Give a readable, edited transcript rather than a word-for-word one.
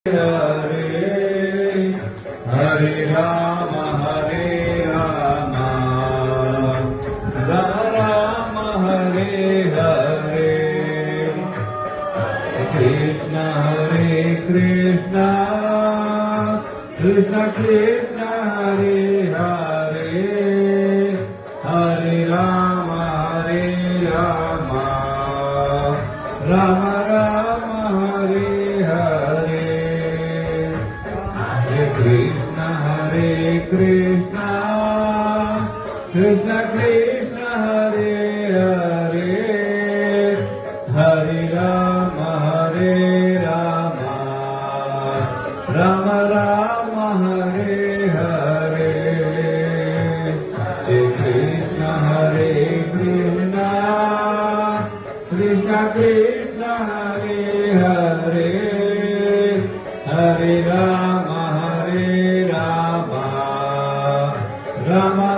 Hare Hare Rama Hare Rama Rama Rama Hare Hare Krishna Hare Krishna Krishna Krishna Hare Hare Hare Rama Hare Rama Rama Rama Hare Hare Krishna Hare Krishna Krishna Krishna Hare Hare Hare Rama Hare Rama Rama Rama Hare Hare Krishna Hare Krishna Krishna Krishna Hare Hare Hare Rama Hare Rama Rama